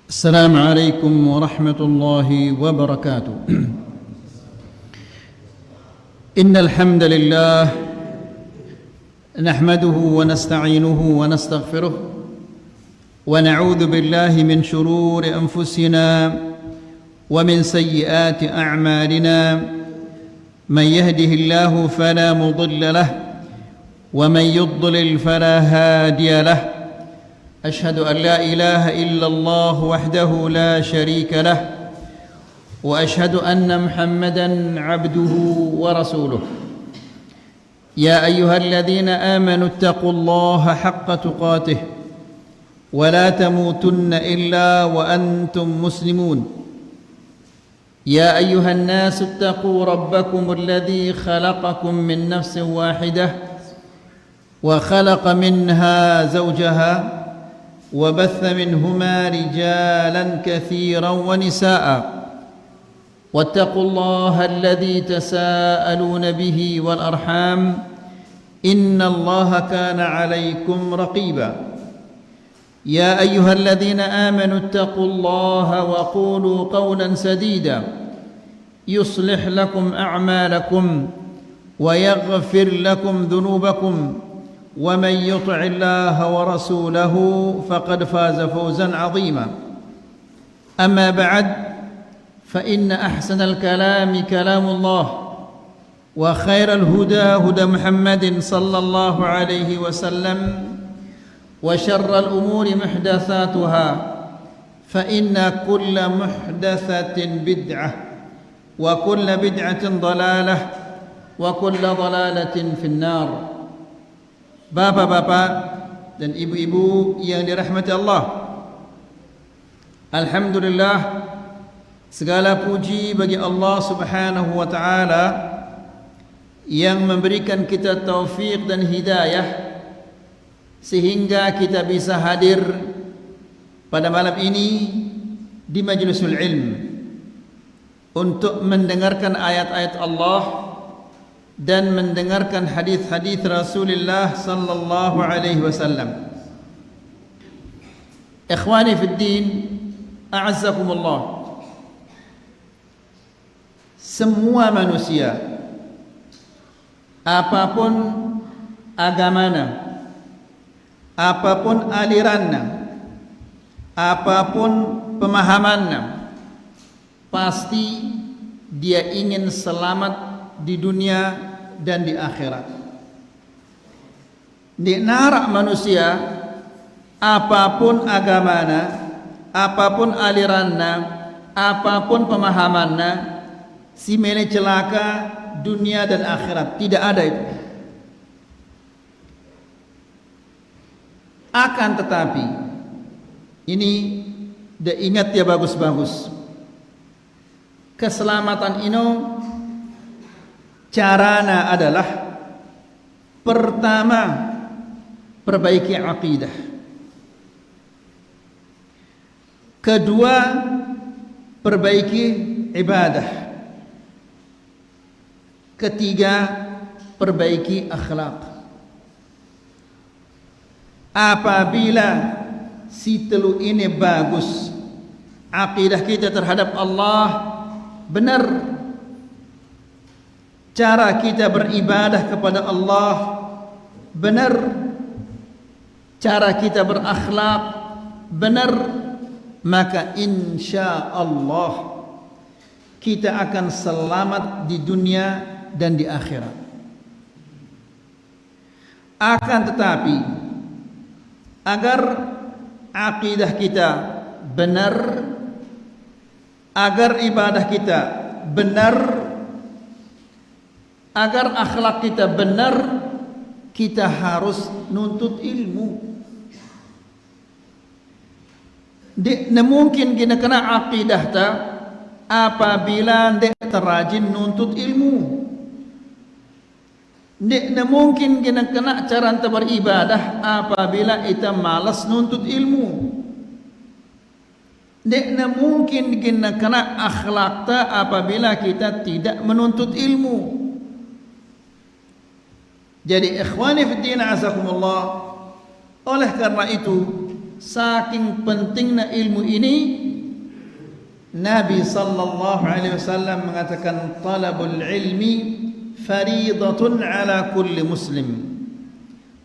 السلام عليكم ورحمة الله وبركاته. إن الحمد لله نحمده ونستعينه ونستغفره ونعوذ بالله من شرور أنفسنا ومن سيئات أعمالنا. من يهده الله فلا مضل له ومن يضلل فلا هادي له. أشهد أن لا إله إلا الله وحده لا شريك له وأشهد أن محمدًا عبده ورسوله. يا أيها الذين آمنوا اتقوا الله حق تقاته ولا تموتن إلا وأنتم مسلمون. يا أيها الناس اتقوا ربكم الذي خلقكم من نفس واحدة وخلق منها زوجها وبث منهما رجالا كثيرا ونساء. واتقوا الله الذي تساءلون به والأرحام إن الله كان عليكم رقيبا. يا أيها الذين آمنوا اتقوا الله وقولوا قولا سديدا يصلح لكم أعمالكم ويغفر لكم ذنوبكم ومن يطع الله ورسوله فقد فاز فوزا عظيما. أما بعد فإن أحسن الكلام كلام الله وخير الهدى هدى محمد صلى الله عليه وسلم وشر الأمور محدثاتها فإن كل محدثة بدعة وكل بدعة ضلالة وكل ضلالة في النار. Bapak-bapak dan ibu-ibu yang dirahmati Allah, alhamdulillah, segala puji bagi Allah Subhanahu wa taala yang memberikan kita taufik dan hidayah sehingga kita bisa hadir pada malam ini di majlisul ilm untuk mendengarkan ayat-ayat Allah dan mendengarkan hadis-hadis Rasulullah sallallahu alaihi wasallam. Ikhwani fid din, a'azzakumullah. Semua manusia, apapun agamanya, apapun alirannya, apapun pemahamannya, pasti dia ingin selamat di dunia dan di akhirat. Di narak manusia, apapun agamanya, apapun alirannya, apapun pemahamannya, si mele celaka dunia dan akhirat. Tidak ada itu. Akan tetapi, ini ingat ya bagus-bagus, keselamatan ini carana adalah pertama, perbaiki akidah. Kedua, perbaiki ibadah. Ketiga, perbaiki akhlak. Apabila si telu ini bagus, akidah kita terhadap Allah benar, cara kita beribadah kepada Allah benar, cara kita berakhlak benar, maka insya Allah kita akan selamat di dunia dan di akhirat. Akan tetapi, agar akidah kita benar, agar ibadah kita benar, agar akhlak kita benar, kita harus nuntut ilmu. Tidak mungkin kita kena akidah ta apabila tidak terajin nuntut ilmu. Tidak mungkin kita kena cara beribadah apabila kita malas nuntut ilmu. Tidak mungkin kita kena akhlak ta apabila kita tidak menuntut ilmu. Jadi ikhwani fiddin azakumullah, oleh karena itu saking pentingnya ilmu ini, Nabi sallallahu alaihi wasallam mengatakan talabul ilmi fariidatun ala kulli muslim.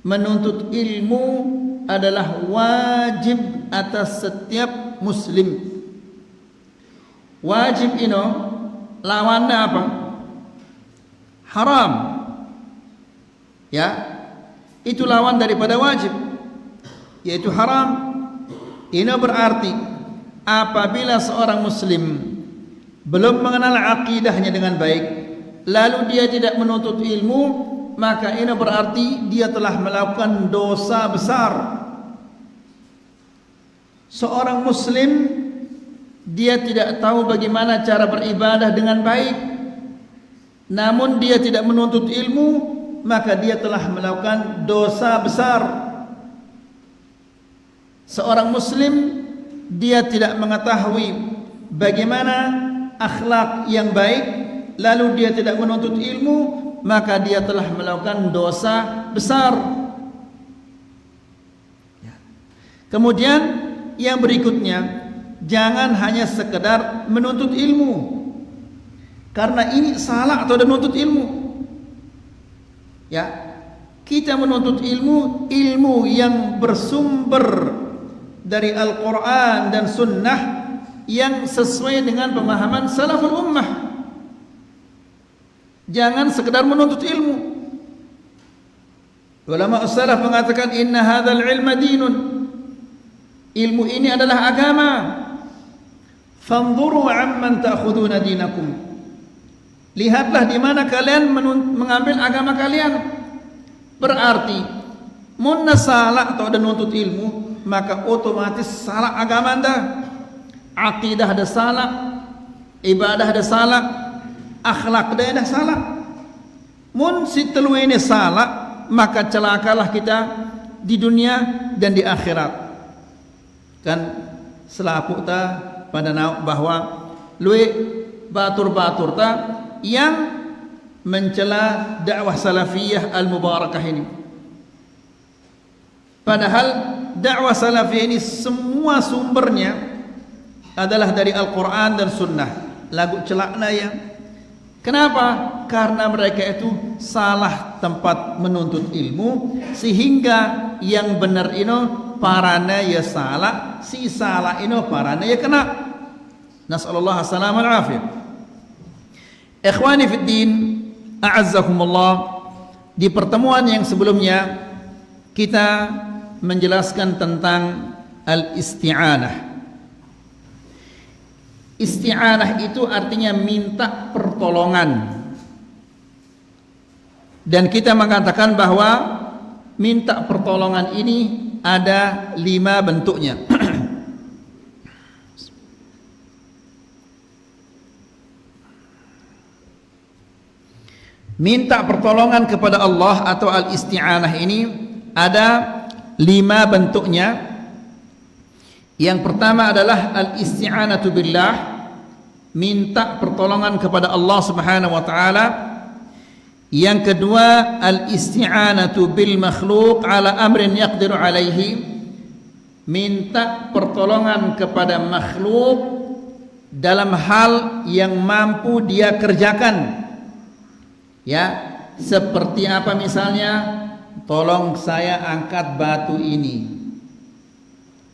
Menuntut ilmu adalah wajib atas setiap muslim. Wajib ini lawannya apa? Haram. Ya, itu lawan daripada wajib, yaitu haram. Ini berarti apabila seorang muslim belum mengenal akidahnya dengan baik, lalu dia tidak menuntut ilmu, maka ini berarti dia telah melakukan dosa besar. Seorang muslim dia tidak tahu bagaimana cara beribadah dengan baik, namun dia tidak menuntut ilmu, maka dia telah melakukan dosa besar. Seorang muslim dia tidak mengetahui bagaimana akhlak yang baik, lalu dia tidak menuntut ilmu, maka dia telah melakukan dosa besar. Kemudian yang berikutnya, jangan hanya sekedar menuntut ilmu, karena ini salah atau menuntut ilmu. Ya, kita menuntut ilmu yang bersumber dari Al-Quran dan Sunnah yang sesuai dengan pemahaman salaful ummah. Jangan sekedar menuntut ilmu. Ulama salaf mengatakan inna hadzal ilma dinun. Ilmu ini adalah agama. Fanzuru amman ta'khuduna dinakum. Lihatlah di mana kalian mengambil agama kalian. Berarti mun salah atau ada nuntut ilmu, maka otomatis salah agama anda. Akidah ada salah, ibadah ada salah, akhlak ada salah. Mun si telu ini salah, maka celakalah kita di dunia dan di akhirat. Kan selapu ta pada bahwa lui batur-batur ta yang mencela dakwah salafiyah al-mubarakah ini. Padahal dakwah salafiyah ini semua sumbernya adalah dari Al-Quran dan Sunnah. Lagu celakna ya. Kenapa? Karena mereka itu salah tempat menuntut ilmu, sehingga yang benar ini parana ya salah, si salah ini parana ya kena. Nas'alullah as-salamah al-afiyah. Ikhwani fid din, a'azzakumullah. Di pertemuan yang sebelumnya kita menjelaskan tentang al-isti'anah. Isti'anah itu artinya minta pertolongan. Dan kita mengatakan bahwa minta pertolongan ini ada 5 bentuknya. Minta pertolongan kepada Allah atau al-isti'anah ini ada 5 bentuknya. Yang pertama adalah al-isti'anatu billah, minta pertolongan kepada Allah Subhanahu wa taala. Yang kedua al-isti'anatu bil makhluq ala amrin yaqdiru alaihi, minta pertolongan kepada makhluk dalam hal yang mampu dia kerjakan. Ya, seperti apa misalnya? Tolong saya angkat batu ini,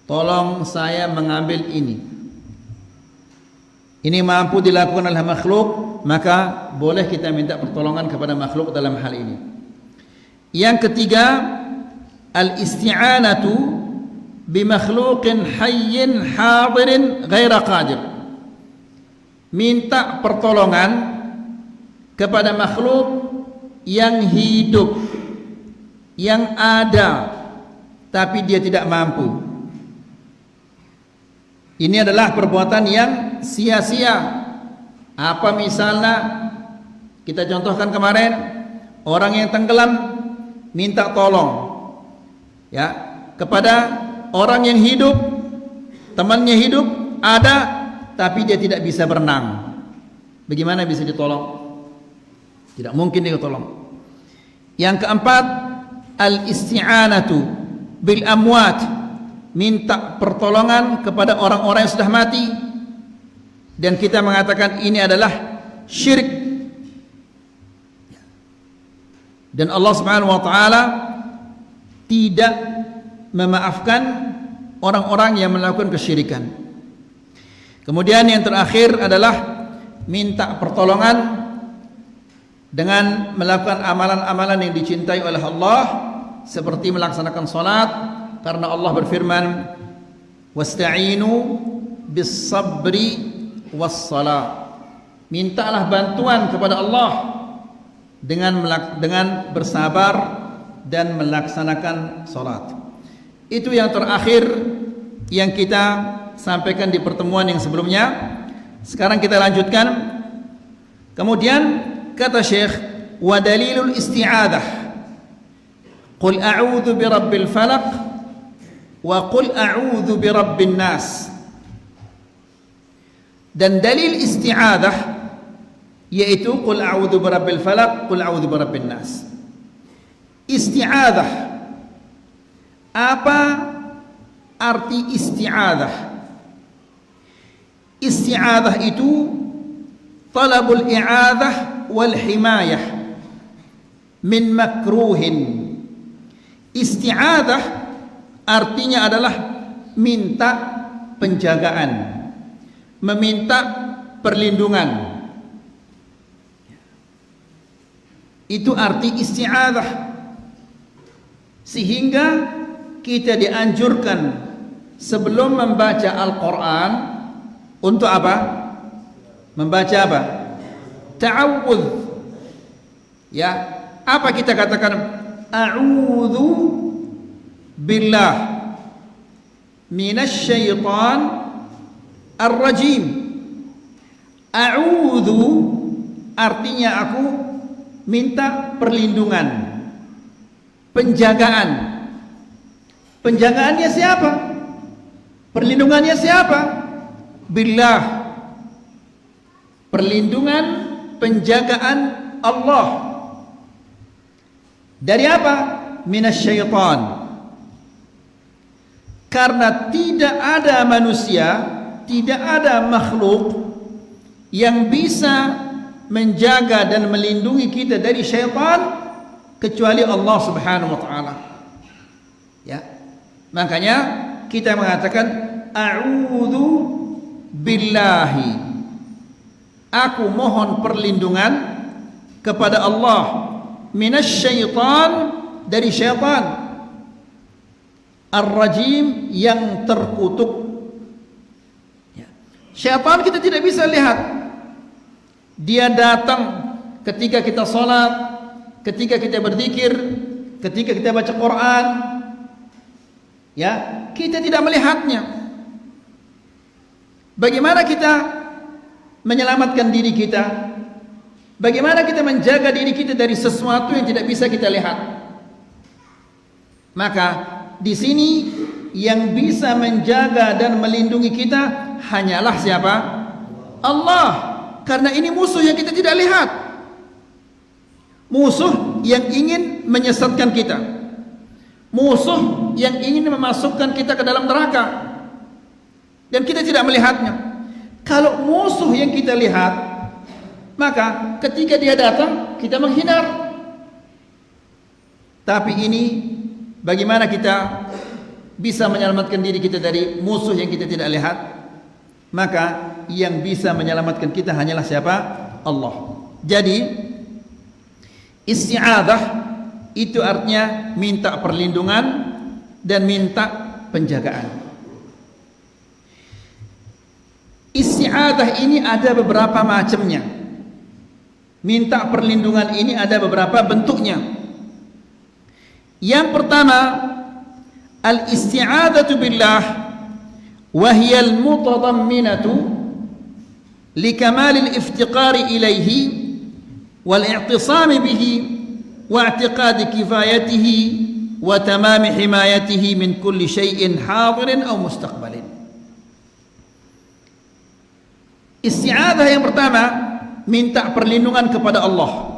tolong saya mengambil ini. Ini mampu dilakukan oleh makhluk, maka boleh kita minta pertolongan kepada makhluk dalam hal ini. Yang ketiga, al-isti'anatu bi makhluqin hayyin hadirin ghaira qadir, minta pertolongan kepada makhluk yang hidup, yang ada, tapi dia tidak mampu. Ini adalah perbuatan yang sia-sia. Apa misalnya? Kita contohkan kemarin, orang yang tenggelam minta tolong ya kepada orang yang hidup, temannya hidup, ada, tapi dia tidak bisa berenang. Bagaimana bisa ditolong? Tidak mungkin ditolong. Yang keempat, al-isti'anatu bil amwat, minta pertolongan kepada orang-orang yang sudah mati. dan kita mengatakan ini adalah syirik. Dan Allah Subhanahu wa taala tidak memaafkan orang-orang yang melakukan kesyirikan. Kemudian yang terakhir adalah minta pertolongan dengan melakukan amalan-amalan yang dicintai oleh Allah, seperti melaksanakan salat, karena Allah berfirman, wasta'inu bis-sabri was-salah. Mintalah bantuan kepada Allah dengan bersabar dan melaksanakan salat. Itu yang terakhir yang kita sampaikan di pertemuan yang sebelumnya. Sekarang kita lanjutkan. Kemudian kata Syekh, wa dalilul isti'adah, qul a'udzu birabbil falaq wa qul a'udzu birabbin nas. Dan dalil isti'adah yaitu qul a'udzu birabbil falaq, qul a'udzu birabbin nas. Isti'adah, apa arti isti'adah? Isti'adah itu talabul i'adah wal himayah min makruhin. Isti'adah artinya adalah minta penjagaan, meminta perlindungan. Itu arti isti'adah. Sehingga kita dianjurkan sebelum membaca Al-Quran untuk apa? Membaca apa? Ta'awudz. Ya, apa kita katakan? A'udzu billah minasy syaitan ar-rajim. A'udzu artinya aku minta perlindungan, penjagaan. Penjagaannya siapa? Perlindungannya siapa? Billah. Perlindungan, penjagaan Allah. Dari apa? Minasyaitan. Karena tidak ada manusia, tidak ada makhluk yang bisa menjaga dan melindungi kita dari syaitan kecuali Allah Subhanahu wa taala. Ya. Makanya kita mengatakan a'udzu billahi. Aku mohon perlindungan kepada Allah minasyaitan, dari syaitan, ar-rajim, yang terkutuk. Ya. Syaitan kita tidak bisa lihat. Dia datang ketika kita salat, ketika kita berzikir, ketika kita baca Quran. Ya, kita tidak melihatnya. Bagaimana kita menyelamatkan diri kita? Bagaimana kita menjaga diri kita dari sesuatu yang tidak bisa kita lihat? Maka di sini yang bisa menjaga dan melindungi kita hanyalah siapa? Allah. Karena ini musuh yang kita tidak lihat. Musuh yang ingin menyesatkan kita. Musuh yang ingin memasukkan kita ke dalam neraka. Dan kita tidak melihatnya. Kalau musuh yang kita lihat, maka ketika dia datang kita menghindar. Tapi ini bagaimana kita bisa menyelamatkan diri kita dari musuh yang kita tidak lihat? Maka yang bisa menyelamatkan kita hanyalah siapa? Allah. Jadi isti'adah itu artinya minta perlindungan dan minta penjagaan. Isti'adah ini ada beberapa macamnya. Minta perlindungan ini ada beberapa bentuknya. Yang pertama, al-isti'adatu billah wa hiya al-mutadamminatu li kamal al-iftiqar ilayhi wal i'tisam bihi wa i'tiqad kifayatihi wa tamam himayatihi min kulli shay'in hadirin aw mustaqbalin. Isti'adah yang pertama, minta perlindungan kepada Allah.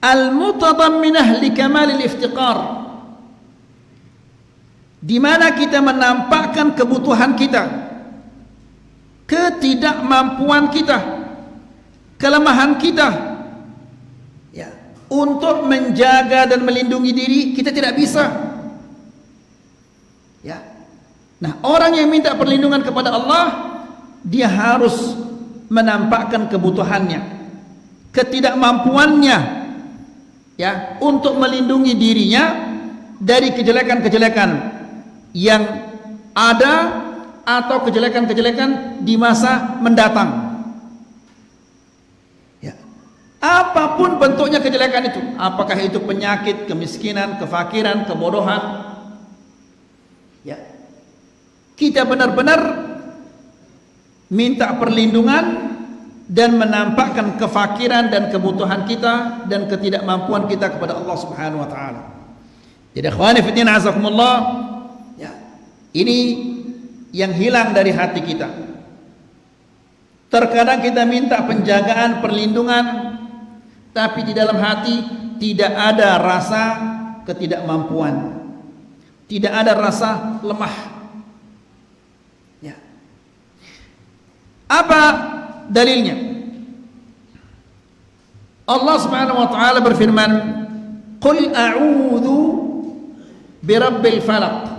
Al-mutadamminah li kamal al-iftiqar, di mana kita menampakkan kebutuhan kita, ketidakmampuan kita, kelemahan kita, ya, untuk menjaga dan melindungi diri kita tidak bisa. Ya. Nah, orang yang minta perlindungan kepada Allah, dia harus menampakkan kebutuhannya, ketidakmampuannya, ya, untuk melindungi dirinya dari kejelekan-kejelekan yang ada atau kejelekan-kejelekan di masa mendatang. Ya. Apapun bentuknya kejelekan itu, apakah itu penyakit, kemiskinan, kefakiran, kebodohan, ya, kita benar-benar minta perlindungan dan menampakkan kefakiran dan kebutuhan kita dan ketidakmampuan kita kepada Allah Subhanahu wa taala. Jadi ikhwani fi din azakumullah, ya, ini yang hilang dari hati kita. Terkadang kita minta penjagaan, perlindungan, tapi di dalam hati tidak ada rasa ketidakmampuan, tidak ada rasa lemah. Ya. Apa dalilnya? Allah Subhanahu wa taala berfirman, "Qul a'udzu birabbil falaq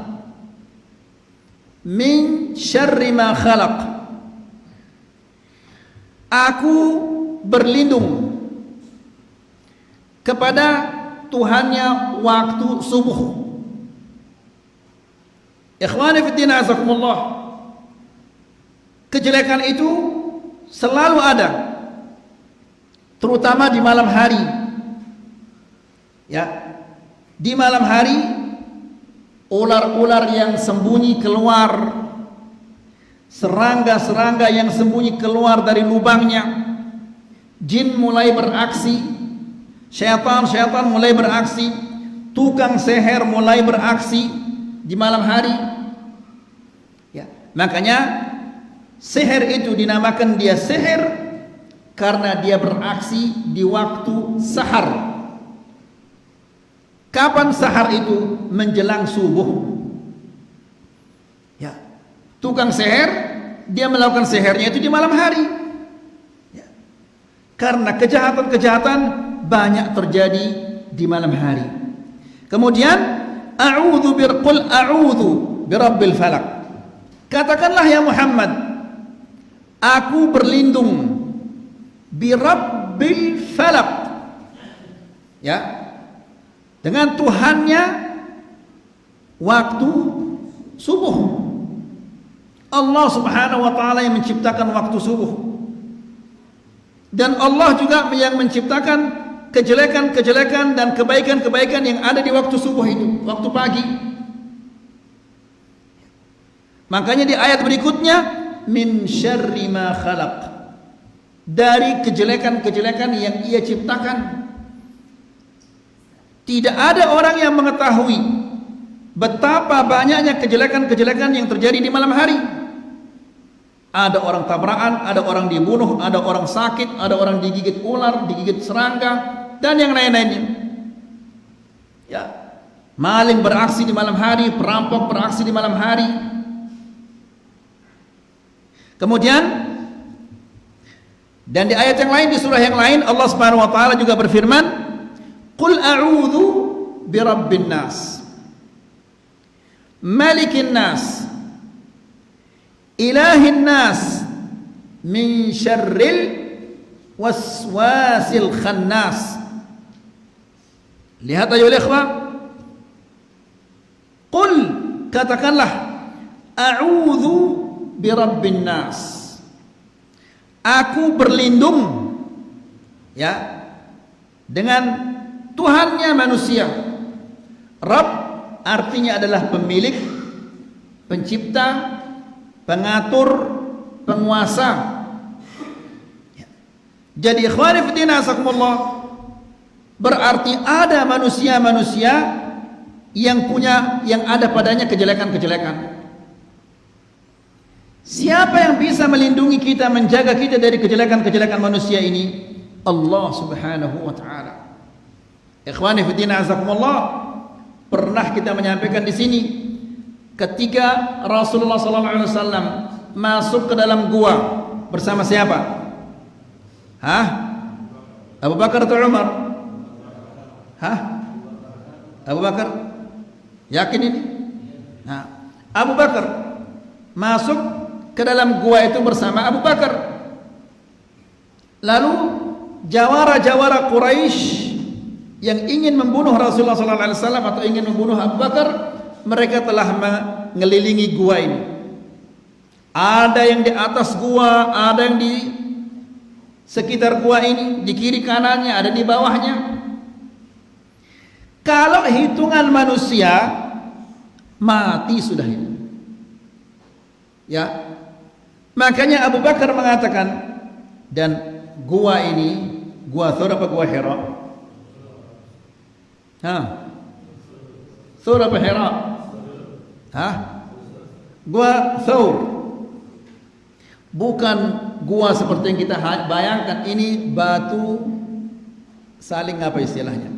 min syarri ma khalaq." Aku berlindung kepada Tuhannya waktu subuh. Ikhwani fi din azakumullah, kejelekan itu selalu ada, terutama di malam hari. Ya, di malam hari ular-ular yang sembunyi keluar, serangga-serangga yang sembunyi keluar dari lubangnya, jin mulai beraksi, syaitan-syaitan mulai beraksi, tukang seher mulai beraksi di malam hari. Ya, makanya seher itu dinamakan dia seher karena dia beraksi di waktu sahar. Kapan sahar itu? Menjelang subuh. Ya, tukang seher dia melakukan sehernya itu di malam hari. Ya, karena kejahatan-kejahatan banyak terjadi di malam hari. Kemudian qul a'udzu birabbil falaq. Katakanlah ya Muhammad, aku berlindung birabbil falaq, ya, dengan Tuhannya waktu subuh. Allah Subhanahu wa taala yang menciptakan waktu subuh, dan Allah juga yang menciptakan kejelekan-kejelekan dan kebaikan-kebaikan yang ada di waktu subuh itu, waktu pagi. Makanya di ayat berikutnya, min syarri ma khalaq, dari kejelekan-kejelekan yang ia ciptakan. Tidak ada orang yang mengetahui betapa banyaknya kejelekan-kejelekan yang terjadi di malam hari. Ada orang tabrakan, ada orang dibunuh, ada orang sakit, ada orang digigit ular, digigit serangga, dan yang lain-lainnya. Ya, maling beraksi di malam hari, perampok beraksi di malam hari. Kemudian, dan di ayat yang lain, di surah yang lain, Allah Subhanahu wa taala juga berfirman, "Qul a'udzu birabbin nas, malikin nas, ilahin nas, min syarril waswasil khannas." Lihat ayo ikhwah, qul, katakanlah, a'udzu birabbin nas, aku berlindung, ya, dengan Tuhannya manusia. Rabb artinya adalah pemilik, pencipta, pengatur, penguasa. Ya. Jadi ikhwani fillah asakumullah, berarti ada manusia-manusia yang ada padanya kejelekan-kejelekan. Siapa yang bisa melindungi kita, menjaga kita dari kejelekan-kejelekan manusia ini? Allah Subhanahu wa taala. Ikhwani fillah azakumullah, pernah kita menyampaikan di sini ketika Rasulullah SAW masuk ke dalam gua bersama siapa? Hah? Abu Bakar atau Umar? Hah? Abu Bakar? Yakin ini? Nah, Abu Bakar masuk ke dalam gua itu bersama Abu Bakar. Lalu jawara-jawara Quraisy yang ingin membunuh Rasulullah SAW atau ingin membunuh Abu Bakar, mereka telah mengelilingi gua ini. Ada yang di atas gua, ada yang di sekitar gua ini, di kiri kanannya, ada di bawahnya. Kalau hitungan manusia, mati sudah ini. Ya, makanya Abu Bakar mengatakan, dan gua ini, gua Thur apa gua Hira? Thur apa Hira? Gua Thur. Bukan gua seperti yang kita bayangkan, ini batu saling apa istilahnya?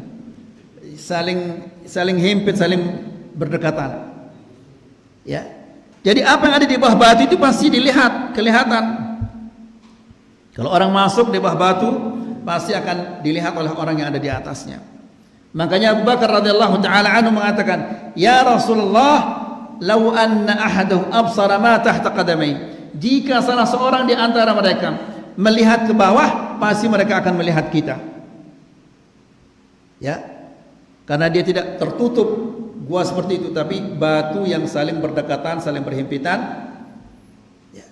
Saling himpit, saling berdekatan. Ya. Jadi apa yang ada di bawah batu itu pasti kelihatan. Kalau orang masuk di bawah batu, pasti akan dilihat oleh orang yang ada di atasnya. Makanya Abu Bakar radhiyallahu taala anhu mengatakan, "Ya Rasulullah, law anna ahadahum absara ma tahta qadamai." Jika salah seorang di antara mereka melihat ke bawah, pasti mereka akan melihat kita. Ya. Karena dia tidak tertutup gua seperti itu, tapi batu yang saling berdekatan, saling berhimpitan. Ya.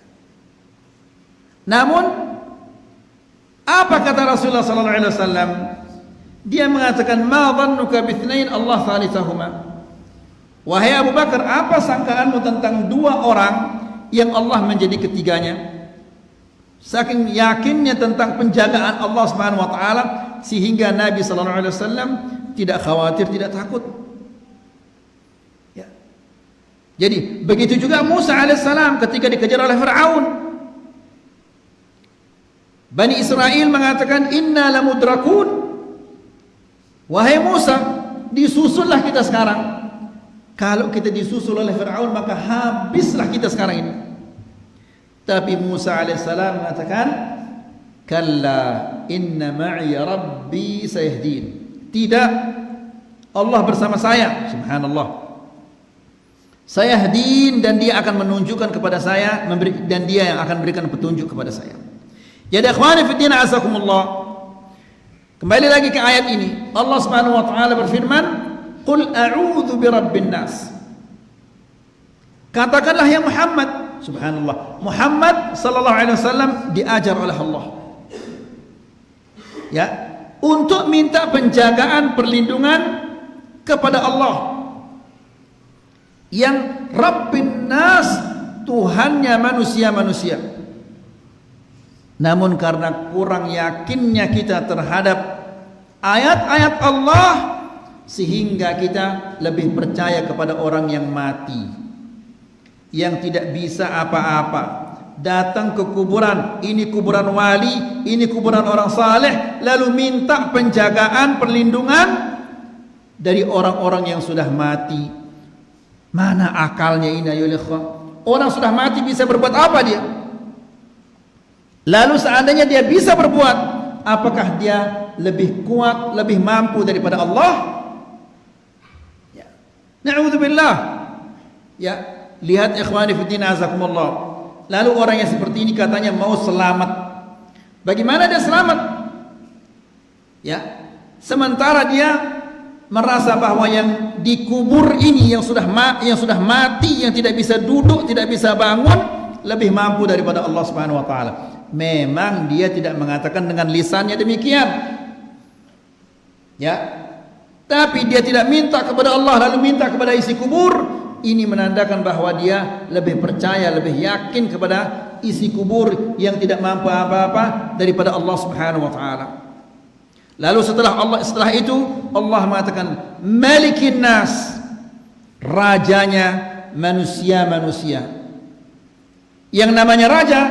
Namun apa kata Rasulullah SAW? Dia mengatakan, "Ma dhannuka bithnain Allah thalithahuma." Wahai Abu Bakar, apa sangkaanmu tentang dua orang yang Allah menjadi ketiganya? Saking yakinnya tentang penjagaan Allah Subhanahu wa taala sehingga Nabi sallallahu alaihi wasallam tidak khawatir, tidak takut. Ya. Jadi begitu juga Musa alaihissalam ketika dikejar oleh Fir'aun. Bani Israel mengatakan, "Inna lamudrakun." Wahai Musa, disusullah kita sekarang. Kalau kita disusul oleh Fir'aun, maka habislah kita sekarang ini. Tapi Musa alaihissalam mengatakan, "Kalla inna ma'i rabbi sayahdin." Tidak, Allah bersama saya, subhanallah. Sayahdin, dan dia akan menunjukkan kepada saya, dan dia yang akan berikan petunjuk kepada saya. Jadi akhwani fi din azakumullah, kembali lagi ke ayat ini. Allah Subhanahu wa taala berfirman, "Qul a'udzu birabbin nas." Katakanlah ya Muhammad, subhanallah, Muhammad sallallahu alaihi wasallam diajar oleh Allah, ya, untuk minta penjagaan, perlindungan kepada Allah yang Rabbin nas, Tuhannya manusia-manusia. Namun karena kurang yakinnya kita terhadap ayat-ayat Allah, sehingga kita lebih percaya kepada orang yang mati, yang tidak bisa apa-apa. Datang ke kuburan, ini kuburan wali, ini kuburan orang saleh, lalu minta penjagaan, perlindungan dari orang-orang yang sudah mati. Mana akalnya ini ayo ikhwan? Orang sudah mati bisa berbuat apa dia? Lalu seandainya dia bisa berbuat, apakah dia lebih kuat, lebih mampu daripada Allah? Ya. Na'udzubillah. Ya, lihat ikhwani fiddin azakumullah. Lalu orang yang seperti ini katanya mau selamat. Bagaimana dia selamat? Ya, sementara dia merasa bahwa yang dikubur ini yang sudah mati, yang tidak bisa duduk, tidak bisa bangun, lebih mampu daripada Allah Subhanahu wa taala. Memang dia tidak mengatakan dengan lisannya demikian. Ya. Tapi dia tidak minta kepada Allah lalu minta kepada isi kubur. Ini menandakan bahwa dia lebih percaya, lebih yakin kepada isi kubur yang tidak mampu apa-apa daripada Allah Subhanahu wa taala. Lalu setelah itu Allah mengatakan Malikin Nas, rajanya manusia-manusia. Yang namanya raja,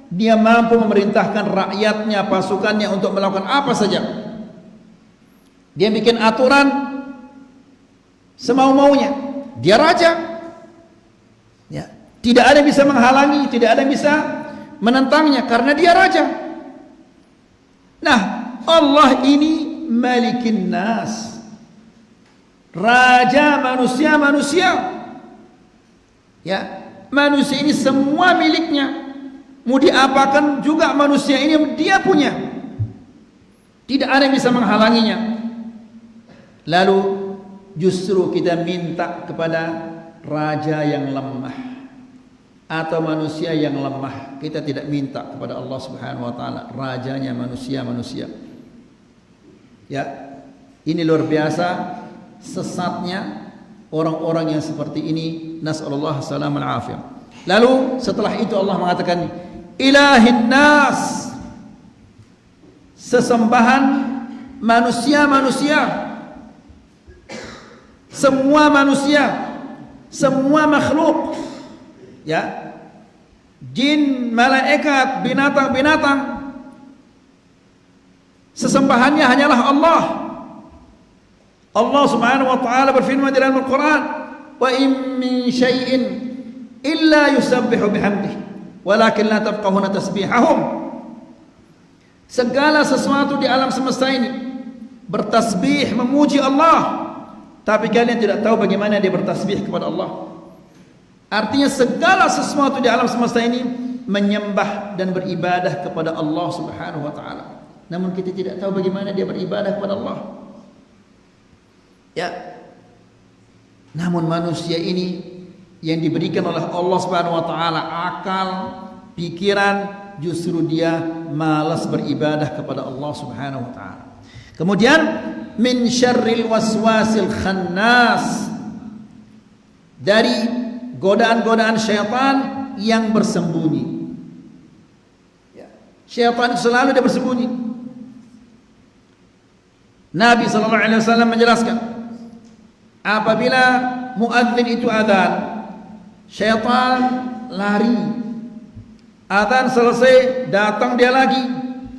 dia mampu memerintahkan rakyatnya, pasukannya untuk melakukan apa saja. Dia bikin aturan semau-maunya. Dia raja. Tidak ada yang bisa menghalangi, tidak ada yang bisa menentangnya karena dia raja. Nah, Allah ini Malikin Nas, raja manusia-manusia. Ya, manusia ini semua miliknya. Mau diapakan juga manusia ini dia punya. Tidak ada yang bisa menghalanginya. Lalu justru kita minta kepada raja yang lemah atau manusia yang lemah. Kita tidak minta kepada Allah Subhanahu wa taala, rajanya manusia-manusia. Ya, ini luar biasa sesatnya orang-orang yang seperti ini. Nas'alullah salam al-afiyah. Lalu setelah itu Allah mengatakan ilahin nas, sesembahan manusia-manusia, semua manusia, semua makhluk, ya, jin, malaikat, binatang-binatang, sesembahannya hanyalah Allah. Allah Subhanahu wa taala berfirman di dalam Al-Qur'an, "Wa in min syai'in illa yusabbihu bihamdihi, walakin la tafqahuna tasbihahum." Segala sesuatu di alam semesta ini bertasbih memuji Allah, tapi kalian tidak tahu bagaimana dia bertasbih kepada Allah. Artinya segala sesuatu di alam semesta ini menyembah dan beribadah kepada Allah Subhanahu wa taala. Namun kita tidak tahu bagaimana dia beribadah kepada Allah. Ya. Namun manusia ini yang diberikan oleh Allah Subhanahu wa taala akal, pikiran, justru dia malas beribadah kepada Allah Subhanahu wa taala. Kemudian min syarril waswasil khannas, dari godaan-godaan syaitan yang bersembunyi. Ya. Syaitan selalu dia bersembunyi. Nabi SAW menjelaskan, apabila muadzin itu adzan, syaitan lari. Adzan selesai, datang dia lagi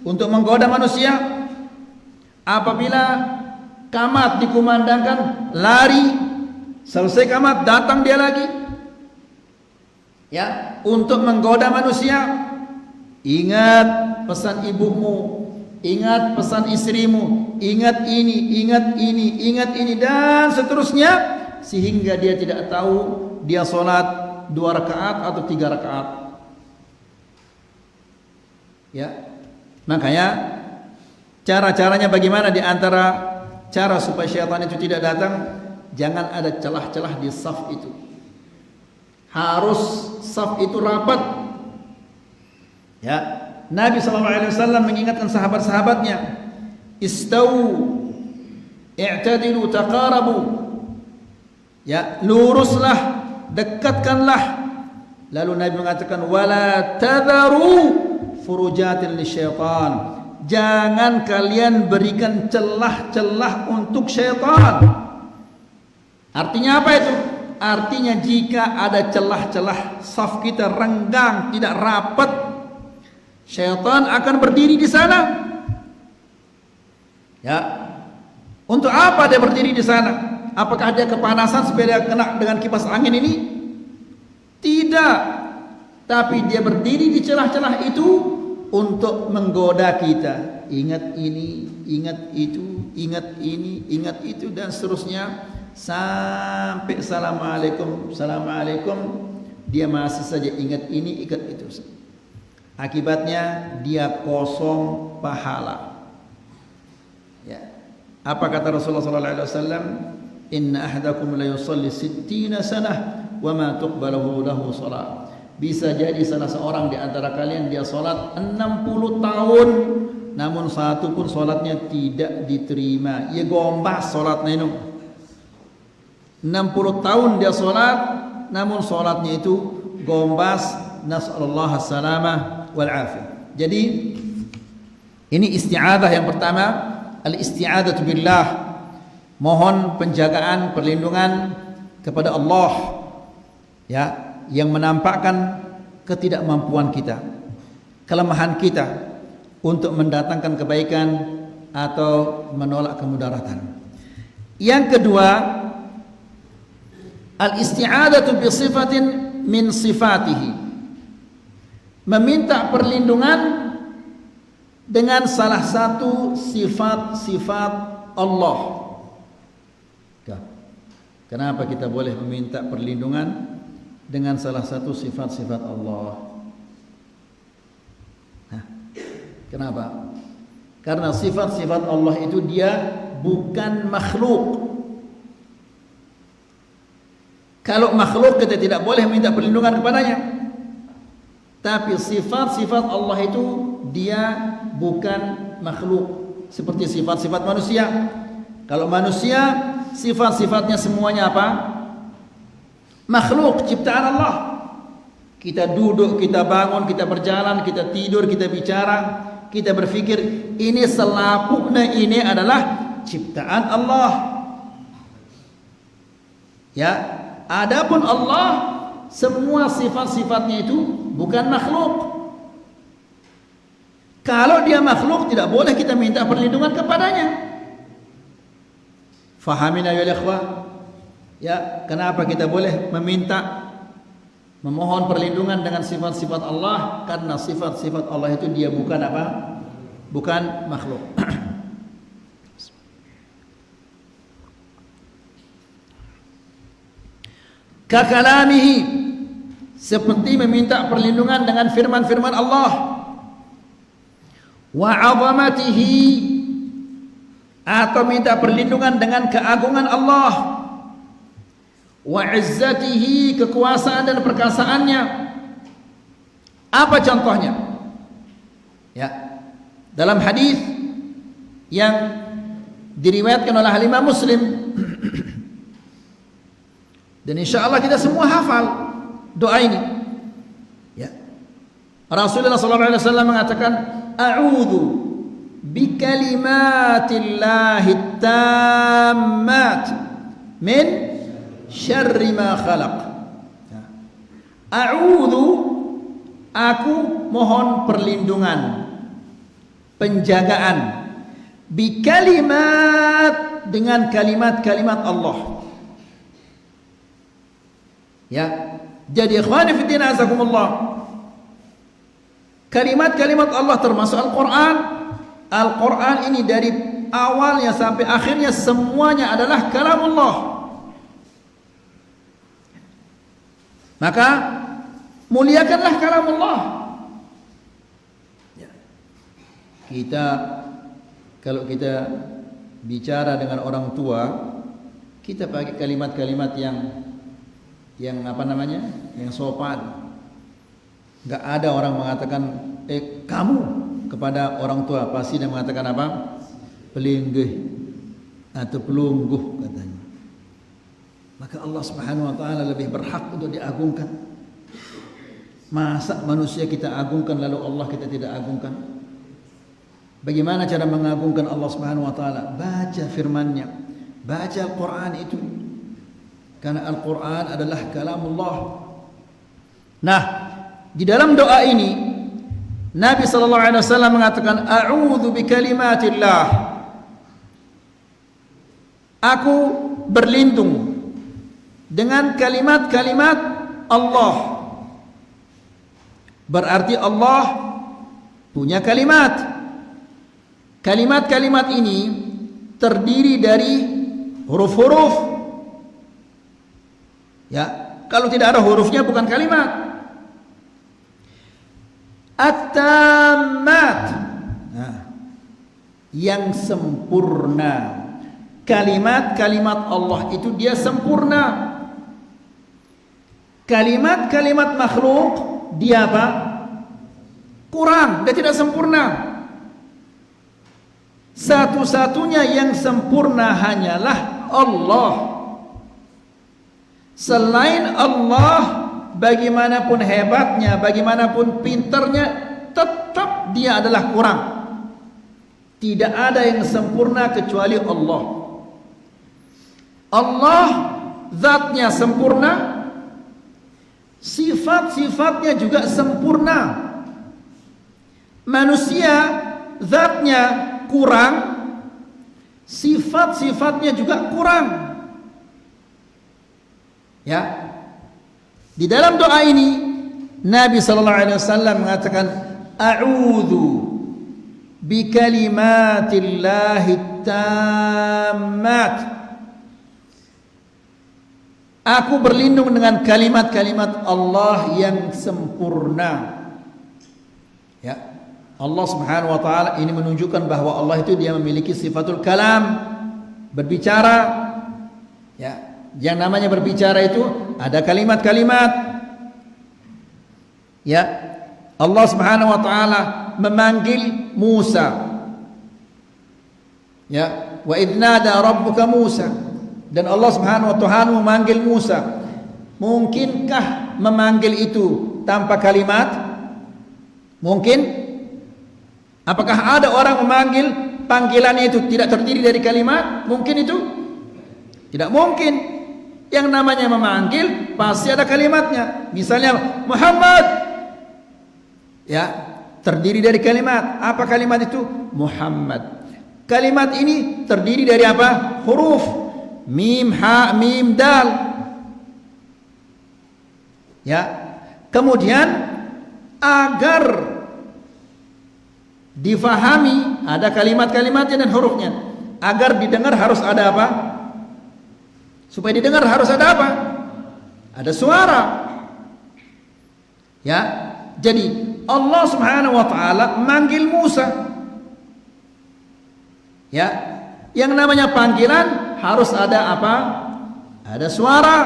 untuk menggoda manusia. Apabila qamat dikumandangkan, lari. Selesai qamat, datang dia lagi, ya, untuk menggoda manusia. Ingat pesan ibumu, ingat pesan istrimu, ingat ini, ingat ini, ingat ini, dan seterusnya, sehingga dia tidak tahu dia sholat 2 rakaat atau 3 rakaat. Ya, makanya cara-caranya bagaimana? Di antara cara supaya syaitan itu tidak datang, jangan ada celah-celah di saf itu. Harus saf itu rapat. Ya, Nabi SAW mengingatkan sahabat-sahabatnya, istawu, i'tadilu, taqarabu. Ya, luruslah, dekatkanlah. Lalu Nabi mengatakan, wala tadharu furujatin lisyaitan. Jangan kalian berikan celah-celah untuk syaitan. Artinya apa itu? Artinya jika ada celah-celah, saf kita renggang, tidak rapat, syaitan akan berdiri di sana. Ya. Untuk apa dia berdiri di sana? Apakah dia kepanasan supaya dia kena dengan kipas angin ini? Tidak. Tapi dia berdiri di celah-celah itu untuk menggoda kita. Ingat ini, ingat itu, ingat ini, ingat itu, dan seterusnya. Sampai assalamualaikum, assalamualaikum, dia masih saja ingat ini, ingat itu. Akibatnya dia kosong pahala. Ya. Apa kata Rasulullah SAW? Inna ahadakum la yusalli 60 sanah wa ma tuqbalahu lahu salat. Bisa jadi salah seorang di antara kalian dia salat 60 tahun, namun satu pun salatnya tidak diterima. Ia gombas salatnya itu. 60 tahun dia salat, namun salatnya itu gombas. Nas'alullah as-salamah wal afiyah. Jadi ini isti'adzah yang pertama, al-isti'adzatu billah, mohon penjagaan, perlindungan kepada Allah, ya, yang menampakkan ketidakmampuan kita, kelemahan kita untuk mendatangkan kebaikan atau menolak kemudaratan. Yang kedua, al-isti'adzatu bi sifatin min sifatihi, meminta perlindungan dengan salah satu sifat-sifat Allah. Kenapa kita boleh meminta perlindungan dengan salah satu sifat-sifat Allah? Kenapa? Karena sifat-sifat Allah itu dia bukan makhluk. Kalau makhluk kita tidak boleh minta perlindungan kepadanya. Tapi sifat-sifat Allah itu dia bukan makhluk seperti sifat-sifat manusia. Kalau manusia sifat-sifatnya semuanya apa? Makhluk ciptaan Allah. Kita duduk, kita bangun, kita berjalan, kita tidur, kita bicara, kita berpikir, ini selapuknya ini adalah ciptaan Allah. Ya, adapun Allah semua sifat-sifatnya itu bukan makhluk. Kalau dia makhluk tidak boleh kita minta perlindungan kepadanya. Fahamin ya ikhwah? Ya, kenapa kita boleh memohon perlindungan dengan sifat-sifat Allah? Karena sifat-sifat Allah itu dia bukan apa? Bukan makhluk. Kakalamihi, seperti meminta perlindungan dengan firman-firman Allah. Wa 'azamatihi, atau minta perlindungan dengan keagungan Allah. Wa 'izzatihi, kekuasaan dan perkasaannya. Apa contohnya? Ya, dalam hadis yang diriwayatkan oleh Imam Muslim, dan insyaallah kita semua hafal doa ini. Ya, Rasulullah sallallahu alaihi wasallam mengatakan, a'udzu bikalimatillahi tammat min syarri ma khalaq. A'udzu, aku mohon perlindungan, penjagaan, bikalimat, dengan kalimat-kalimat Allah. Ya, jadi ikhwani fi din azakumullah, kalimat-kalimat Allah termasuk Al-Quran. Al-Quran ini dari awalnya sampai akhirnya semuanya adalah kalamullah. Maka muliakanlah kalamullah. Kalau kita bicara dengan orang tua, kita pakai kalimat-kalimat yang apa namanya? Yang sopan. Enggak ada orang mengatakan kamu kepada orang tua, pasti dia mengatakan apa? Pelinggih atau pelungguh katanya. Maka Allah Subhanahu wa taala lebih berhak untuk diagungkan. Masa manusia kita agungkan lalu Allah kita tidak agungkan? Bagaimana cara mengagungkan Allah Subhanahu wa taala? Baca firman-Nya, baca Al-Qur'an itu. Karena Al-Qur'an adalah kalamullah. Nah, di dalam doa ini Nabi sallallahu alaihi wasallam mengatakan, a'udzu bikalimatillah, aku berlindung dengan kalimat-kalimat Allah. Berarti Allah punya kalimat. Kalimat-kalimat ini terdiri dari huruf-huruf. Ya, kalau tidak ada hurufnya bukan kalimat. At-tammat, yang sempurna. Kalimat-kalimat Allah itu dia sempurna. Kalimat-kalimat makhluk dia apa? Kurang, dia tidak sempurna. Satu-satunya yang sempurna hanyalah Allah. Selain Allah, bagaimanapun hebatnya, bagaimanapun pintarnya, tetap dia adalah kurang. Tidak ada yang sempurna kecuali Allah. Allah zatnya sempurna, sifat-sifatnya juga sempurna. Manusia zatnya kurang, sifat-sifatnya juga kurang. Ya, Di dalam doa ini Nabi sallallahu alaihi wasallam mengatakan a'udzu bikalimatillahi tammat. Aku berlindung dengan kalimat-kalimat Allah yang sempurna. Ya. Allah Subhanahu wa taala ini menunjukkan bahwa Allah itu dia memiliki sifatul kalam, berbicara. Ya. Yang namanya berbicara itu ada kalimat-kalimat. Ya. Allah Subhanahu wa taala memanggil Musa. Ya, wa idnada rabbuka Musa. Dan Allah Subhanahu wa taala memanggil Musa. Mungkinkah memanggil itu tanpa kalimat? Mungkin? Apakah ada orang memanggil panggilannya itu tidak terdiri dari kalimat? Mungkin itu? Tidak mungkin. Yang namanya memanggil pasti ada kalimatnya. Misalnya Muhammad. Ya, terdiri dari kalimat. Apa kalimat itu? Muhammad. Kalimat ini terdiri dari apa? Huruf. Mim, ha, mim, dal. Ya. Kemudian agar difahami ada kalimat-kalimatnya dan hurufnya. Agar didengar harus ada apa? Supaya didengar harus ada apa? Ada suara. Ya. Jadi Allah Subhanahu wa taala manggil Musa. Ya. Yang namanya panggilan harus ada apa? Ada suara.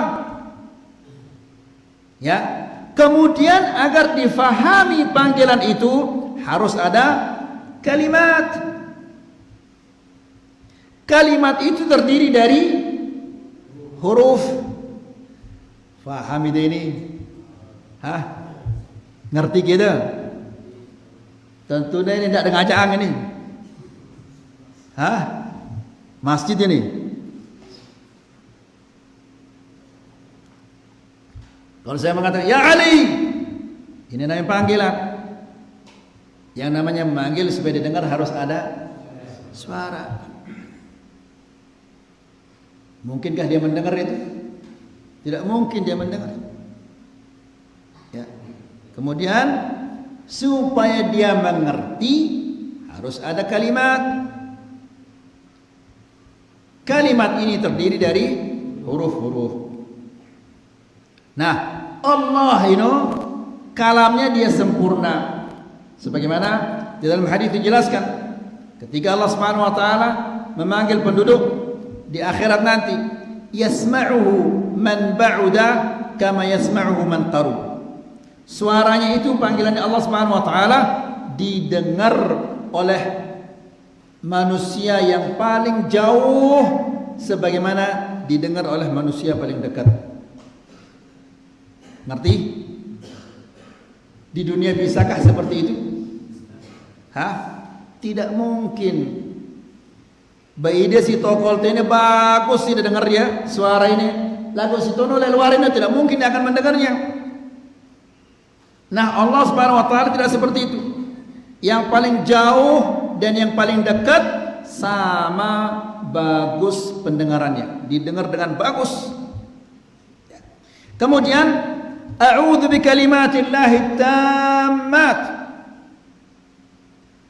Ya. Kemudian agar difahami panggilan itu harus ada kalimat. Kalimat itu terdiri dari huruf. Faham ini? Hah? Ngerti kita? Tentunya ini tidak dengan acaan ini. Hah? Masjid ini. Kalau saya mengatakan ya Ali, ini namanya panggilan. Yang namanya memanggil supaya didengar harus ada suara. Mungkinkah dia mendengar itu? Tidak mungkin dia mendengar. Ya. Kemudian supaya dia mengerti harus ada kalimat. Kalimat ini terdiri dari huruf-huruf. Nah, Allah ini kalamnya dia sempurna. Sebagaimana di dalam hadis dijelaskan, ketika Allah Subhanahu wa taala memanggil penduduk di akhirat nanti, yasma'uhu man ba'uda kama yasma'uhu man qarub. Suaranya itu panggilan Allah Subhanahu wa taala didengar oleh manusia yang paling jauh sebagaimana didengar oleh manusia paling dekat. Ngerti? Di dunia bisakah seperti itu? Hah? Tidak mungkin. Baide si tokol ini bagus sih dengar dia suara ini. Lagu si tono luar ini tidak mungkin dia akan mendengarnya. Nah, Allah Subhanahu wa taala tidak seperti itu. Yang paling jauh dan yang paling dekat sama bagus pendengarannya, didengar dengan bagus. Kemudian a'udzu bikalimatillahi tammat.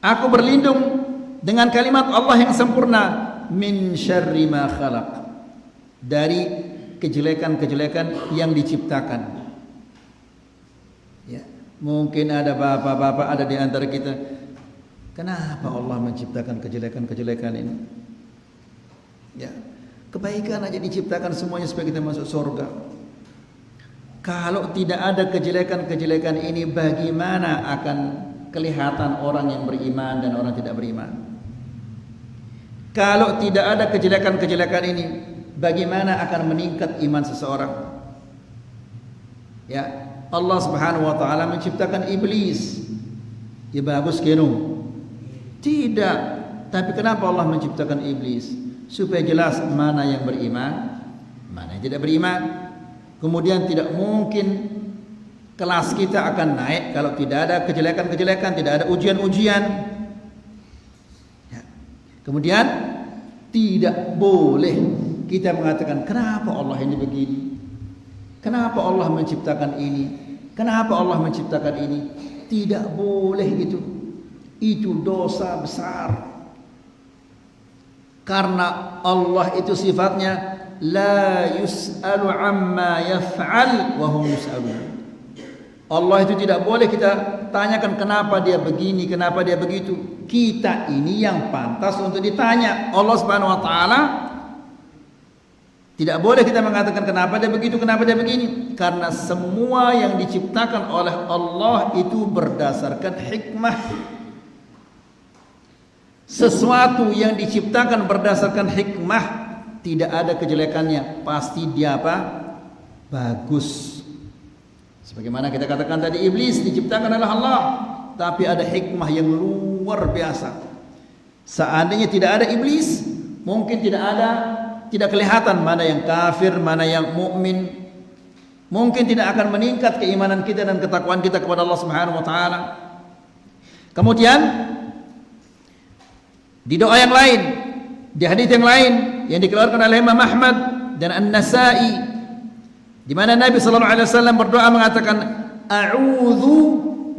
Aku berlindung dengan kalimat Allah yang sempurna min syarri ma khalaq, dari kejelekan-kejelekan yang diciptakan. Ya, mungkin ada bapak-bapak ada di antara kita, kenapa Allah menciptakan kejelekan-kejelekan ini? Ya, kebaikan aja diciptakan semuanya supaya kita masuk surga. Kalau tidak ada kejelekan-kejelekan ini, bagaimana akan kelihatan orang yang beriman dan orang tidak beriman? Kalau tidak ada kejelekan-kejelekan ini, bagaimana akan meningkat iman seseorang? Ya, Allah Subhanahu wa taala menciptakan iblis. Ya bagus kenu. Tidak. Tapi kenapa Allah menciptakan iblis? Supaya jelas mana yang beriman, mana yang tidak beriman. Kemudian tidak mungkin kelas kita akan naik kalau tidak ada kejelekan-kejelekan, tidak ada ujian-ujian. Ya. Kemudian tidak boleh kita mengatakan kenapa Allah ini begini, Kenapa Allah menciptakan ini? Kenapa Allah menciptakan ini? Tidak boleh itu. Itu dosa besar. Karena Allah itu sifatnya la yus'alu amma yaf'al wa hum yus'alun. Allah itu tidak boleh kita tanyakan kenapa dia begini, kenapa dia begitu. Kita ini yang pantas untuk ditanya. Allah Subhanahu wa taala tidak boleh kita mengatakan kenapa dia begitu, kenapa dia begini. Karena semua yang diciptakan oleh Allah itu berdasarkan hikmah. Sesuatu yang diciptakan berdasarkan hikmah tidak ada kejelekannya, pasti dia apa? Bagus. Sebagaimana kita katakan tadi, iblis diciptakan oleh Allah, tapi ada hikmah yang luar biasa. Seandainya tidak ada iblis, mungkin tidak kelihatan mana yang kafir, mana yang mukmin. Mungkin tidak akan meningkat keimanan kita dan ketakwaan kita kepada Allah Subhanahu wa taala. Kemudian di doa yang lain, di hadis yang lain yang dikeluarkan oleh Imam Ahmad dan An-Nasa'i, di mana Nabi sallallahu alaihi wasallam berdoa mengatakan, a'udzu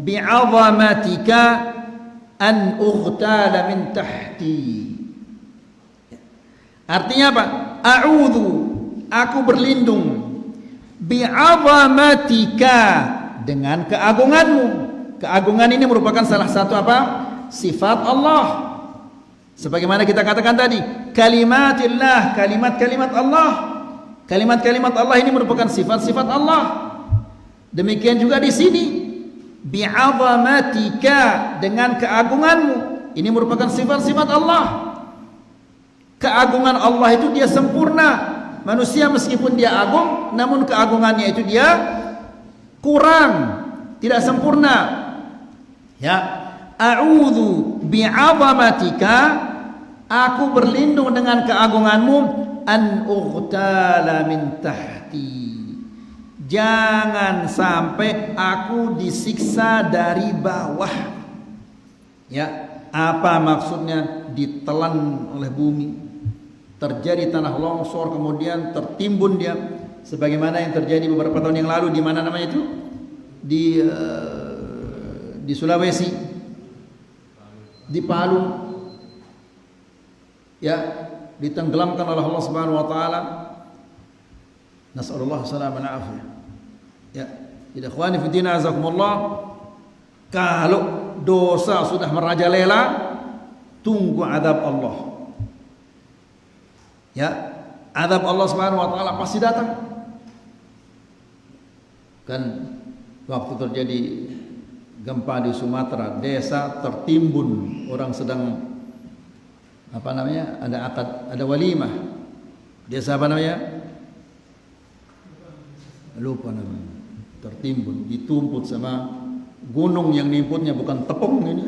bi'azamatika an ughtal min tahti. Artinya apa? A'udzu, aku berlindung, bi'azamatika, dengan keagunganmu. Keagungan ini merupakan salah satu apa? Sifat Allah. Sebagaimana kita katakan tadi, kalimatillah, kalimat-kalimat Allah. Kalimat-kalimat Allah ini merupakan sifat-sifat Allah. Demikian juga di sini, bi'azamatika, dengan keagunganmu. Ini merupakan sifat-sifat Allah. Keagungan Allah itu dia sempurna. Manusia meskipun dia agung, namun keagungannya itu dia kurang, tidak sempurna. Ya, a'udzu bi'azamatika, aku berlindung dengan keagunganmu, an ughtala min tahti, jangan sampai aku disiksa dari bawah. Ya, apa maksudnya? Ditelan oleh bumi, terjadi tanah longsor, kemudian tertimbun dia, sebagaimana yang terjadi beberapa tahun yang lalu di mana namanya itu, di Sulawesi, di Palu, ya, ditenggelamkan oleh Allah Subhanahu wa taala. Nasallallahu alaihi wasallam. Ya, tidak ikhwani fi din azakumullah. Kalau dosa sudah merajalela, tunggu azab Allah. Ya, azab Allah Subhanahu wa taala pasti datang. Kan waktu terjadi gempa di Sumatera, desa tertimbun, orang sedang apa namanya? Ada akad, ada walimah. Desa apa namanya? Lupa namanya. Tertimbun, ditumput sama gunung yang nimputnya bukan tepung ini.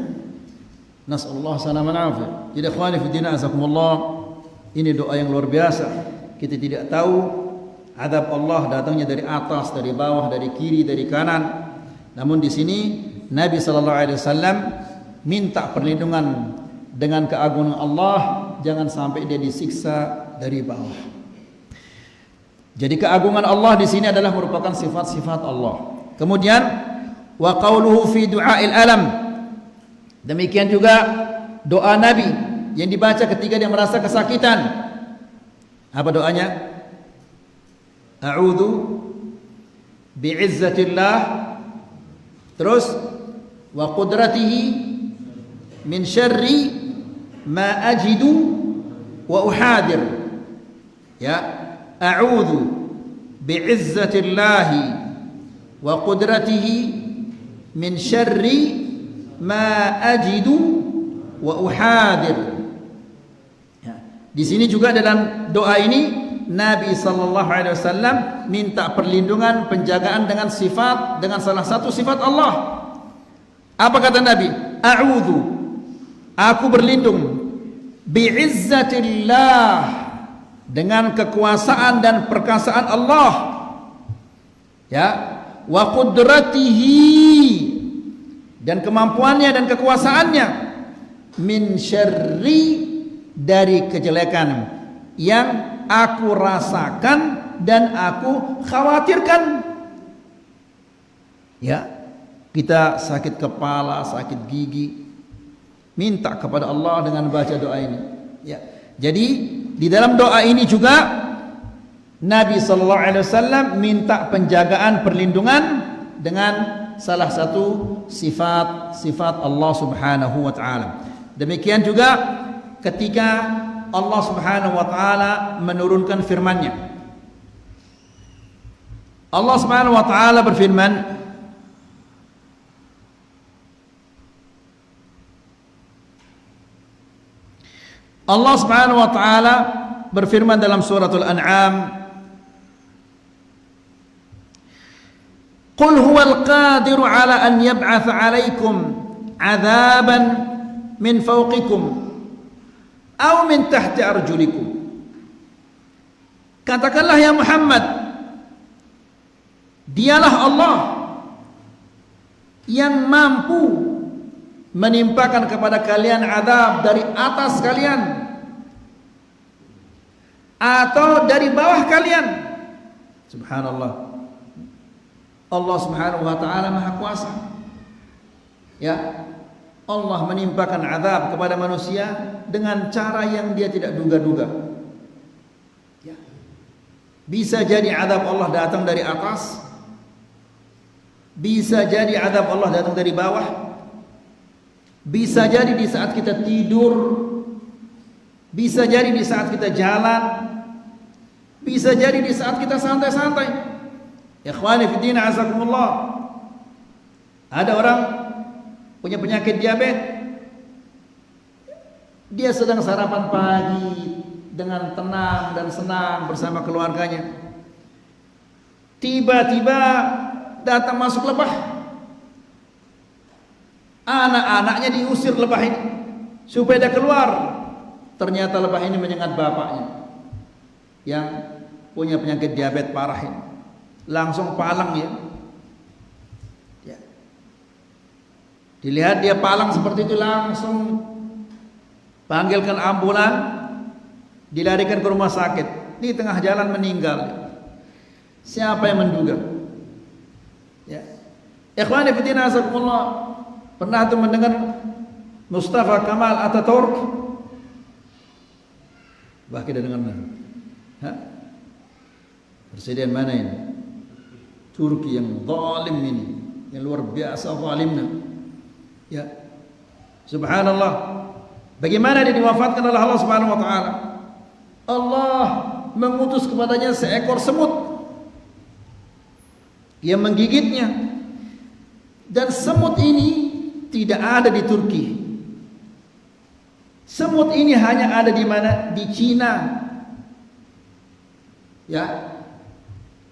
Nasallahu salaman afiyah. Jadi ikhwani fi din azakumullah, ini doa yang luar biasa. Kita tidak tahu azab Allah datangnya dari atas, dari bawah, dari kiri, dari kanan. Namun di sini Nabi sallallahu alaihi wasallam minta perlindungan dengan keagungan Allah, jangan sampai dia disiksa dari bawah. Jadi keagungan Allah di sini adalah merupakan sifat-sifat Allah. Kemudian wa qauluhu fi du'ail alam. Demikian juga doa Nabi yang dibaca ketika dia merasa kesakitan. Apa doanya? A'udzu bi'izzatillah, terus wa qudratihi min syarri ma ajidu wa uhadir. Ya, a'udzu bi'izzatillahi wa qudratihi min syarri ma ajidu wa uhadir. Ya, di sini juga dalam doa ini Nabi sallallahu alaihi wasallam minta perlindungan, penjagaan dengan sifat, dengan salah satu sifat Allah. Apa kata Nabi? A'udzu, aku berlindung, bi'izzatillah, dengan kekuasaan dan perkasaan Allah. Ya, wa qudratihi, dan kemampuannya dan kekuasaannya, min syarri, dari kejelekan yang aku rasakan dan aku khawatirkan. Ya, kita sakit kepala, sakit gigi, minta kepada Allah dengan baca doa ini. Ya, jadi di dalam doa ini juga Nabi sallallahu alaihi wasallam minta penjagaan, perlindungan dengan salah satu sifat Allah Subhanahu wa taala. Demikian juga ketika Allah Subhanahu wa taala menurunkan firman-Nya. Allah Subhanahu wa taala berfirman, Allah Subhanahu wa taala berfirman dalam suratul An'am, "Qul huwal qadiru ala an yab'atsa 'alaikum 'adzaban min fawqikum aw min tahti arjulikum." Katakanlah ya Muhammad, dialah Allah yang mampu menimpakan kepada kalian azab dari atas kalian atau dari bawah kalian. Subhanallah. Allah Subhanahu wa taala Maha Kuasa. Ya. Allah menimpakan azab kepada manusia dengan cara yang dia tidak duga-duga. Ya. Bisa jadi azab Allah datang dari atas, bisa jadi azab Allah datang dari bawah, bisa jadi di saat kita tidur, bisa jadi di saat kita jalan, bisa jadi di saat kita santai-santai. Ikhwani fi din, azakumullah. Ada orang punya penyakit diabetes, dia sedang sarapan pagi dengan tenang dan senang bersama keluarganya. Tiba-tiba datang masuk lebah. Anak-anaknya diusir lebah ini supaya dia keluar. Ternyata lebah ini menyengat bapaknya yang punya penyakit diabetes parah ini. Langsung palang ya. Dilihat dia palang seperti itu, langsung panggilkan ambulan, dilarikan ke rumah sakit. Di tengah jalan meninggal. Siapa yang menduga? Ya. Ikhwani fi din, azakumullah. Pernah tuh mendengar Mustafa Kemal Atatürk? Bah, kita dengar mana? Presiden mana ini? Turki yang zalim ini, yang luar biasa zalimnya. Ya, subhanallah. Bagaimana dia diwafatkan oleh Allah Subhanahu wa taala? Allah mengutus kepadanya seekor semut yang menggigitnya. Dan semut ini tidak ada di Turki. Semut ini hanya ada di mana? Di Cina. Ya.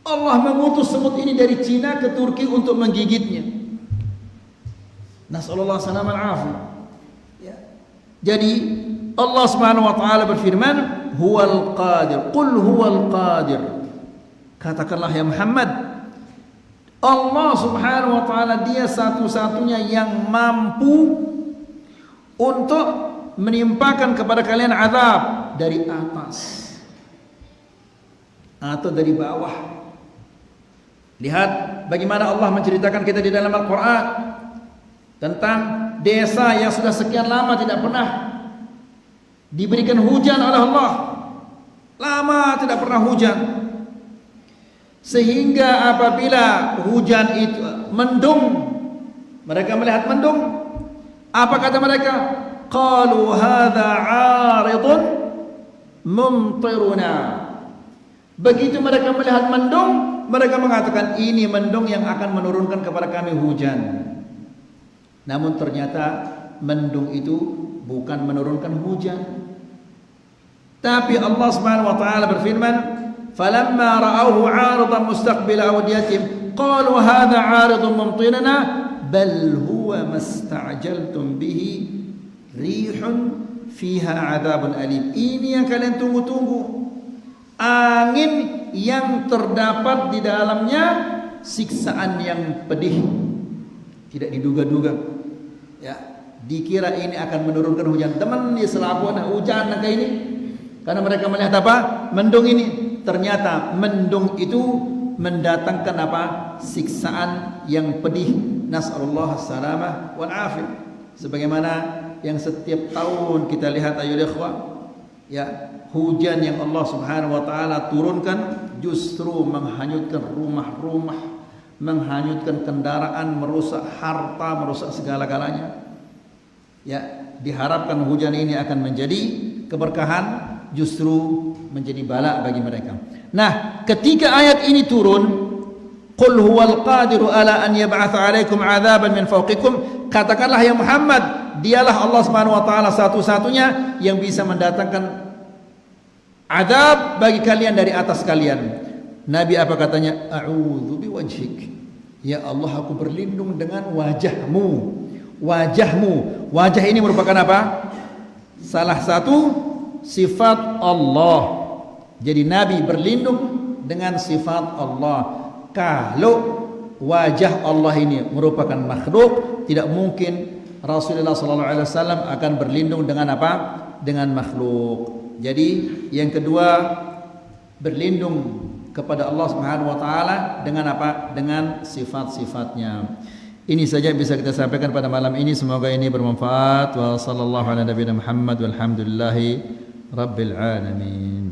Allah mengutus semut ini dari Cina ke Turki untuk menggigitnya. Nasallallahu salam al-afiyah. Ya. Jadi Allah Subhanahu wa taala berfirman, "Huwal qadir." Qul huwal qadir. Katakanlah ya Muhammad, Allah Subhanahu wa taala dia satu-satunya yang mampu untuk menimpakan kepada kalian azab dari atas atau dari bawah. Lihat bagaimana Allah menceritakan kita di dalam Al-Quran tentang desa yang sudah sekian lama tidak pernah diberikan hujan oleh Allah. Lama tidak pernah hujan, sehingga apabila hujan itu mendung, mereka melihat mendung, apa kata mereka? Qalu hadza 'aridun mumtiruna. Begitu mereka melihat mendung, mereka mengatakan ini mendung yang akan menurunkan kepada kami hujan. Namun ternyata mendung itu bukan menurunkan hujan. Tapi Allah Subhanahu wa taala berfirman, "Falamma ra'awhu 'aridan mustaqbila awdiyatihim qalu hadza 'aridun mumtiruna bal huwa masta'jaltum bihi rihun fiha 'adzabun alim." Ini yang kalian tunggu-tunggu. Angin yang terdapat di dalamnya siksaan yang pedih, tidak diduga-duga. Ya, dikira ini akan menurunkan hujan. Teman di selapuan hujan kayak ini, karena mereka melihat apa? Mendung ini. ternyata mendung itu mendatangkan apa? Siksaan yang pedih. Nas'alullah as-salamah wal afiyah. Sebagaimana yang setiap tahun kita lihat ayyuhal ikhwah, ya, hujan yang Allah Subhanahu wa taala turunkan justru menghanyutkan rumah-rumah, menghanyutkan kendaraan, merusak harta, merusak segala-galanya. Ya, diharapkan hujan ini akan menjadi keberkahan, justru menjadi bala bagi mereka. Nah, ketika ayat ini turun, qul huwal qadiru ala an yab'atsa 'alaikum 'adzaban min fawqikum, katakanlah ya Muhammad, dialah Allah Subhanahu wa taala satu-satunya yang bisa mendatangkan azab bagi kalian dari atas kalian. Nabi apa katanya? A'udzu biwajhik. Ya Allah, aku berlindung dengan wajahmu. Wajahmu. Wajah ini merupakan apa? Salah satu sifat Allah. Jadi Nabi berlindung dengan sifat Allah. Kalau wajah Allah ini merupakan makhluk, tidak mungkin Rasulullah sallallahu alaihi wasallam akan berlindung dengan apa? Dengan makhluk. Jadi yang kedua, berlindung kepada Allah Subhanahu wa taala dengan apa? Dengan sifat-sifatnya. Ini saja yang bisa kita sampaikan pada malam ini. Semoga ini bermanfaat. Wa sallallahu ala nabiyina Muhammad walhamdulillahi rabbil alamin.